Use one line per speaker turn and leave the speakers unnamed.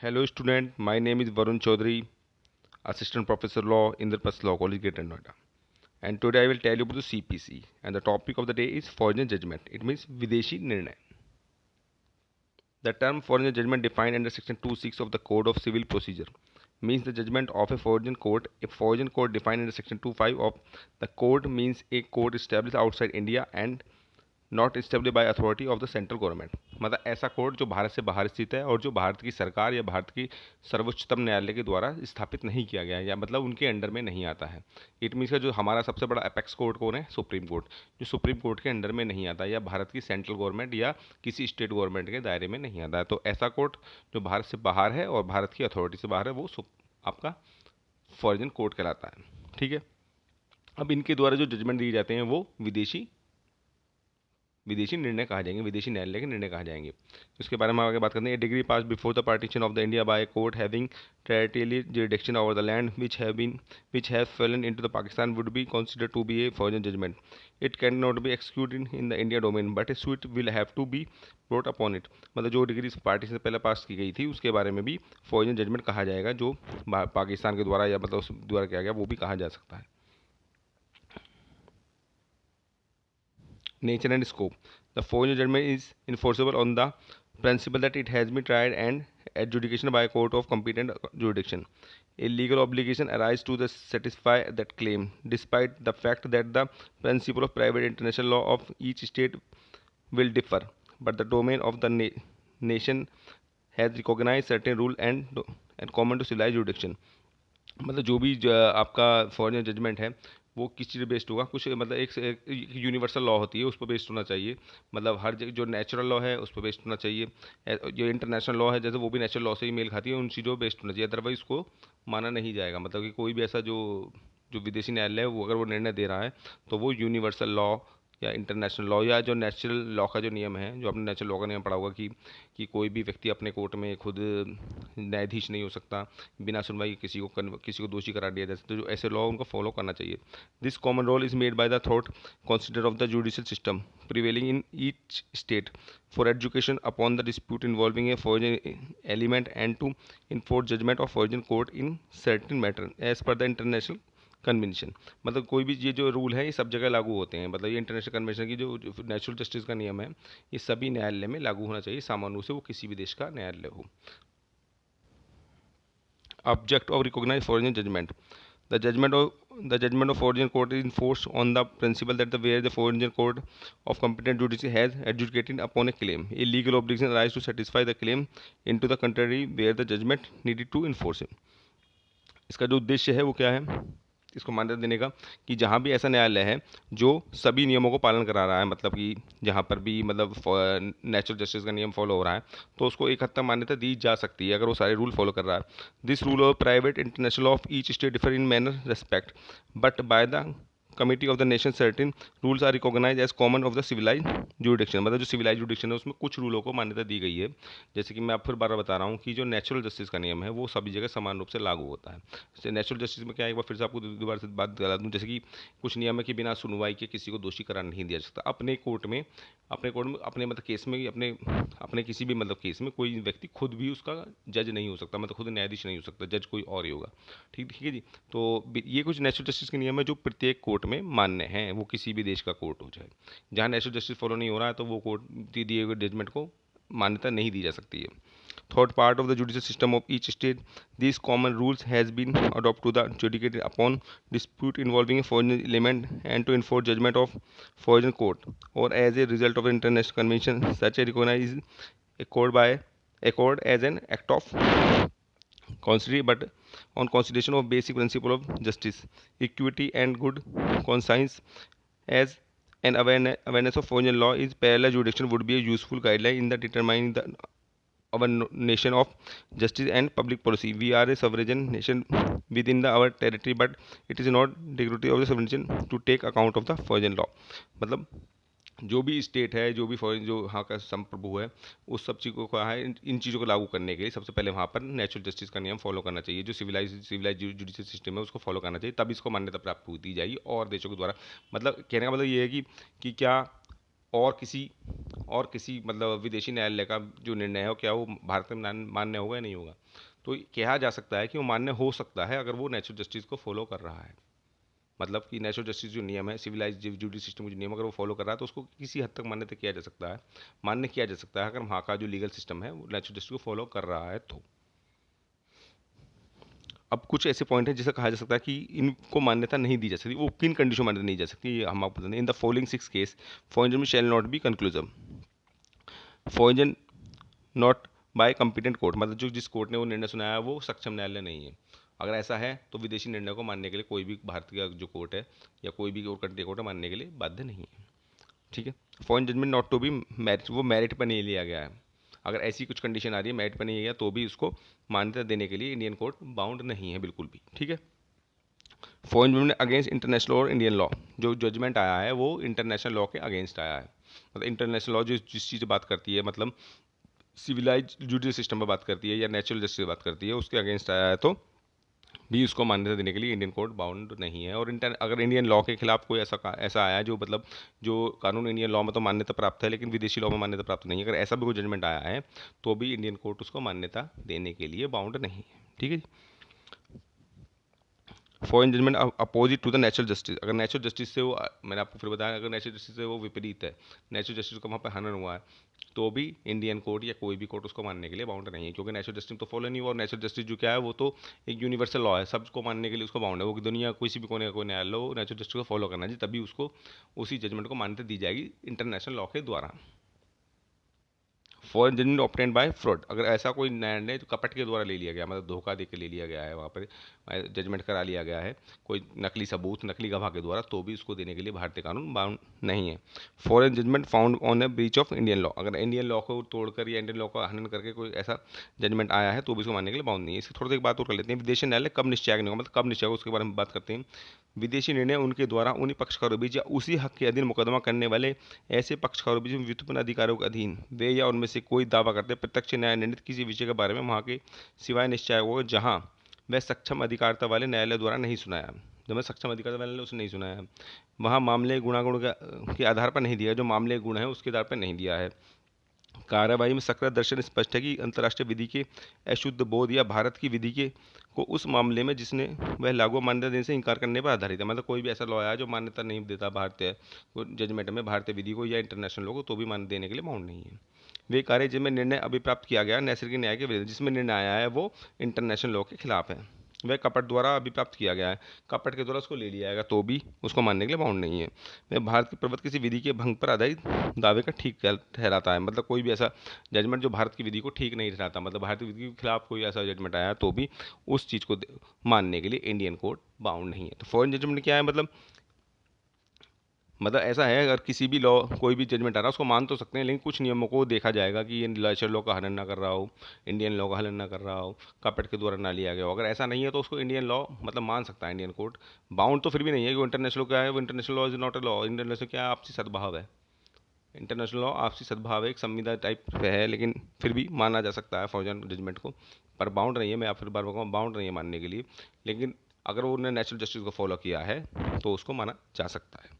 Hello student, my name is Varun Chaudhary, Assistant Professor Law, Indraprasth Law College, Greater Noida. And today I will tell you about the CPC. And the topic of the day is foreign judgment. It means Videshi Nirnay. The term foreign judgment defined under Section 26 of the Code of Civil Procedure means the judgment of a foreign court. A foreign court defined under Section 25 of the Code means a court established outside India and not establish by authority of the central government. मतलब ऐसा court जो भारत से बाहर स्थित है और जो भारत की सरकार या भारत की सर्वोच्चतम न्यायालय के द्वारा स्थापित नहीं किया गया है या मतलब उनके अंडर में नहीं आता है। इट मीन्स का जो हमारा सबसे बड़ा अपेक्स कोर्ट कौन है? सुप्रीम कोर्ट, जो सुप्रीम कोर्ट के अंडर में नहीं आता या भारत की सेंट्रल गवर्नमेंट या किसी स्टेट गवर्नमेंट के दायरे में नहीं आता है। तो ऐसा कोर्ट जो भारत से बाहर है और भारत की अथॉरिटी से बाहर है वो आपका फॉरेन कोर्ट कहलाता है। ठीक है, अब इनके द्वारा जो जजमेंट दिए जाते हैं वो विदेशी निर्णय कहा जाएंगे, विदेशी न्यायालय के निर्णय कहा जाएंगे। उसके बारे में आगे बात करते हैं। Degree pass before the partition of the India by court having territorial jurisdiction over the land which have fallen into the Pakistan would be considered to be a foreign judgment. It cannot be executed in the India domain but a suit will have to be brought upon it. मतलब जो degree partition से पहले पास की गई थी उसके बारे में भी फॉरेन जजमेंट कहा जाएगा, जो पाकिस्तान के द्वारा या मतलब उस द्वारा किया गया वो भी कहा जा सकता है। Nature and scope. The foreign judgment is enforceable on the principle that it has been tried and adjudication by a court of competent jurisdiction. A legal obligation arises to satisfy that claim, despite the fact that the principle of private international law of each state will differ, but the domain of the nation has recognized certain rule and common to civilized jurisdiction. मतलब जो भी आपका foreign judgement है वो किस cheese based होगा, कुछ मतलब एक यूनिवर्सल लॉ होती है उस पर बेस्ड होना चाहिए। मतलब हर जगह जो नेचुरल लॉ है उस पर बेस्ड होना चाहिए। जो इंटरनेशनल लॉ है जैसे वो भी नेचुरल लॉ से ही मेल खाती है, उन चीज़ों पर बेस्ड होना चाहिए, अदरवाइज उसको माना नहीं जाएगा। मतलब कि कोई भी ऐसा जो जो विदेशी न्यायालय है वो अगर वो निर्णय दे रहा है तो वो यूनिवर्सल लॉ या इंटरनेशनल लॉ या जो नेचुरल लॉ का जो नियम है, जो आपने नेचुरल लॉ का नियम पढ़ा होगा कि कोई भी व्यक्ति अपने कोर्ट में खुद न्यायाधीश नहीं हो सकता, बिना सुनवाई किसी को दोषी करार दिया जा सकता, तो जो ऐसे लॉ उनको फॉलो करना चाहिए। This common rule is made by the thought consider of the judicial system prevailing in each state for education upon the dispute involving a foreign element and to enforce judgment of foreign court in certain matter as per the international convention. मतलब कोई भी ये जो rule है ये सब जगह लागू होते हैं। मतलब ये इंटरनेशनल कन्वेंशन की जो नेचुरल जस्टिस का नियम है ये सभी न्यायालय में लागू होना चाहिए, सामान्य रूप से वो किसी भी देश का न्यायालय हो। Object of recognized foreign judgment. The judgment of foreign court is enforced on the principle that where the foreign court of competent judiciary has adjudicated upon a claim, a legal obligation arises to satisfy the claim. Into the contrary, where the judgment needed to enforce it. इसका जो उद्देश्य है वो क्या है? इसको मान्यता देने का कि जहाँ भी ऐसा न्यायालय है जो सभी नियमों को पालन करा रहा है, मतलब कि जहाँ पर भी मतलब नेचुरल जस्टिस का नियम फॉलो हो रहा है तो उसको एक हद तक मान्यता दी जा सकती है अगर वो सारे रूल फॉलो कर रहा है। This rule of private international of each state differ in manner respect but by the comity of the nation certain rules are recognise as common of the civilise jurisdiction. मतलब जो civilised जुडिक्शन है उसमें कुछ रूलों को मान्यता दी गई है। जैसे कि मैं आप फिर बार बता रहा हूँ कि जो नेचुरल जस्टिस का नियम है वो सभी जगह समान रूप से लागू होता है। जैसे नेचुरल जस्टिस में क्या है, एक बार फिर से आपको दोबारा से बात बता दूँ, जैसे कि कुछ नियम है कि बिना सुनवाई के किसी को दोषी करार नहीं दिया जा सकता। अपने कोर्ट में अपने मतलब केस में अपने किसी भी मतलब केस में कोई व्यक्ति खुद भी उसका जज नहीं हो सकता, मतलब खुद न्यायाधीश नहीं हो सकता, जज कोई और ही होगा। ठीक ठीक है जी। तो ये कुछ नेचुरल जस्टिस के नियम है जो प्रत्येक कोर्ट में मान्य हैं, वो किसी भी देश का कोर्ट हो जाए। जहाँ नेचुरल जस्टिस फॉलो नहीं हो रहा है तो वो कोर्ट दिए हुए जजमेंट को मान्यता नहीं दी जा सकती है। Third part of the judicial system of each state, these common rules has been adopted to the adjudicated upon dispute involving a foreign element and to enforce judgment of foreign court or as a result of international convention such a recognized accord as an act of consideration but on consideration of basic principle of justice, equity and good conscience as an awareness of foreign law is parallel jurisdiction would be a useful guideline in the determining the our nation of justice and public policy. We are a sovereign nation within our territory, but it is not dignity of the sovereign to take account of the foreign law. मतलब जो भी state है, जो भी foreign जो वहाँ का संप्रभु है, उस सब चीज़ों को है इन चीज़ों को लागू करने के लिए सबसे पहले वहाँ पर नेचुरल जस्टिस का नियम फॉलो करना चाहिए। जो सिविलाइज जुडिशियल सिस्टम है उसको फॉलो करना चाहिए, तब इसको मान्यता प्राप्त होती जाएगी और देशों के द्वारा। मतलब कहने का मतलब ये है कि क्या और किसी मतलब विदेशी न्यायालय का जो निर्णय है क्या वो भारत में मान्य होगा या नहीं होगा। तो कहा जा सकता है कि वो मान्य हो सकता है अगर वो नेचुरल जस्टिस को फॉलो कर रहा है। मतलब कि नेचुरल जस्टिस जो नियम है, सिविलाइज जुडिशरी सिस्टम जो नियम अगर वो फॉलो कर रहा है तो उसको किसी हद तक मान्यता किया जा सकता है, मान्य किया जा सकता है अगर वहाँ का जो लीगल सिस्टम है वो नेचुरल जस्टिस को फॉलो कर रहा है तो। अब कुछ ऐसे पॉइंट हैं जिसे कहा जा सकता है कि इनको मान्यता नहीं दी जा सकती, वो किन कंडीशन में मान्यता नहीं जा सकती, ये हम आपको बताते हैं। In the following 6 case for shall not be conclusive. For not bye competent court, मतलब जो जिस कोर्ट ने वो निर्णय सुनाया वो सक्षम न्यायालय नहीं है। अगर ऐसा है तो विदेशी निर्णय को मानने के लिए कोई भी भारत का जो कोर्ट है या कोई भी और कंट्री कोर्ट है मानने के लिए बाध्य नहीं है। ठीक है। Foreign judgment not to be merit, वो मेरिट पर नहीं लिया गया है। अगर ऐसी कुछ कंडीशन आ रही है मेरिट पर नहीं है तो भी उसको मान्यता देने के लिए इंडियन कोर्ट बाउंड नहीं है बिल्कुल भी। ठीक है। फॉरेन जजमेंट अगेंस्ट इंटरनेशनल और इंडियन लॉ, जो जजमेंट आया है वो इंटरनेशनल लॉ के अगेंस्ट आया है। मतलब इंटरनेशनल लॉ जिस चीज़ बात करती है, मतलब सिविलाइज जुडिशल सिस्टम पर बात करती है या नेचुरल जस्टिस बात करती है, उसके अगेंस्ट आया है तो भी उसको मान्यता देने के लिए इंडियन कोर्ट बाउंड नहीं है। और अगर इंडियन लॉ के खिलाफ कोई ऐसा आया है जो मतलब जो कानून इंडियन लॉ में तो मान्यता प्राप्त है लेकिन विदेशी लॉ में मान्यता प्राप्त नहीं है, अगर ऐसा भी कोई जजमेंट आया है तो भी इंडियन कोर्ट उसको मान्यता देने के लिए बाउंड नहीं है। ठीक है जी। Foreign judgment opposite to the natural justice, अगर नेचुरल जस्टिस से वो मैंने आपको फिर बताया, अगर नेचुरल जस्टिस से वो विपरीत है, नेचुरल जस्टिस का वहाँ पर हनन हुआ है तो भी इंडियन कोर्ट या कोई भी कोर्ट उसको मानने के लिए बाउंड नहीं है, क्योंकि नेचुरल जस्टिस तो फॉलो नहीं हुआ। और नेचुरल जस्टिस जो क्या है वो तो एक यूनिवर्सल लॉ है, सबको मानने के लिए उसको बाउंड है। वो दुनिया किसी भी कोने का कोई न्यायालय हो नेचुरल जस्टिस को फॉलो करना चाहिए, तभी उसको उसी जजमेंट को मान्यता दी जाएगी इंटरनेशनल लॉ के द्वारा। Foreign judgment obtained by fraud, अगर ऐसा कोई निर्णय जो कपट के द्वारा ले लिया गया, मतलब धोखा दे के ले लिया गया है, वहाँ पर जजमेंट करा लिया गया है कोई नकली सबूत नकली गवाह के द्वारा, तो भी उसको देने के लिए भारतीय कानून बाउंड नहीं है। Foreign judgment found on a breach of Indian law, अगर इंडियन लॉ को तोड़कर या इंडियन लॉ का हनन करके कोई ऐसा जजमेंट आया है तो भी उसको मानने के लिए बाउंड नहीं है। इसकी थोड़ी सी एक बात और कर लेते हैं, विदेशी न्यायालय कब निश्चय नहीं होगा, मतलब कब निश्चय होगा उसके बारे में बात करते हैं। विदेशी निर्णय उनके द्वारा उन्हीं पक्षकारों बीच या उसी हक के अधीन मुकदमा करने वाले ऐसे पक्षकारों बीच व्युत्पन्न अधिकारों के अधीन वे या उनमें से कोई दावा करते प्रत्यक्ष न्याय निर्णित किसी विषय के बारे में वहाँ के सिवाय निश्चय होगा जहाँ वह सक्षम अधिकारिता वाले न्यायालय द्वारा नहीं सुनाया, जब मैं सक्षम अधिकारिता वाले ने उसने नहीं सुनाया, वहाँ मामले गुणागुण के आधार पर नहीं दिया, जो मामले गुण है उसके आधार पर नहीं दिया है। कार्यवाही में सकरा दर्शन स्पष्ट है कि अंतर्राष्ट्रीय विधि के अशुद्ध बोध या भारत की विधि के को उस मामले में जिसने वह लागू मान्यता देने से इनकार करने पर आधारित है। मतलब कोई भी ऐसा लॉ आया जो मान्यता नहीं देता भारतीय जजमेंट में भारतीय विधि को या इंटरनेशनल लॉ को, तो भी मान्यता देने के लिए बाउंड नहीं है। वे कार्य जिनमें निर्णय अभिप्राप्त किया गया नैसर्गिक न्याय के विरुद्ध, जिसमें निर्णय आया है वो इंटरनेशनल लॉ के खिलाफ है, वह कपट द्वारा अभिप्राप्त किया गया है, कपट के द्वारा उसको ले लिया जाएगा तो भी उसको मानने के लिए बाउंड नहीं है। वह भारत के प्रवत किसी विधि के भंग पर आधारित दावे का ठीक ठहराता है, मतलब कोई भी ऐसा जजमेंट जो भारत की विधि को ठीक नहीं ठहराता, मतलब भारतीय विधि के खिलाफ कोई ऐसा जजमेंट आया तो भी उस चीज़ को मानने के लिए इंडियन कोर्ट बाउंड नहीं है। तो फॉरेन जजमेंट क्या है, मतलब ऐसा है अगर किसी भी लॉ कोई भी जजमेंट आ रहा है उसको मान तो सकते हैं, लेकिन कुछ नियमों को देखा जाएगा कि ये नेचुरल लॉ का हनन ना कर रहा हो, इंडियन लॉ का हनन ना कर रहा हो, कपट के द्वारा ना लिया गया हो। अगर ऐसा नहीं है तो उसको इंडियन लॉ मतलब मान सकता है इंडियन कोर्ट, बाउंड तो फिर भी नहीं है। कि इंटरनेशनल क्या है, वो international law is not a law, international क्या है, आपसी सद्भाव है। इंटरनेशनल लॉ आपसी सद्भाव है, एक संविदा टाइप है, लेकिन फिर भी माना जा सकता है फॉरेन जजमेंट को, पर बाउंड नहीं है। मैं फिर बार बताऊँ बाउंड नहीं है मानने के लिए, लेकिन अगर उन्होंने नेचुरल जस्टिस को फॉलो किया है तो उसको माना जा सकता है।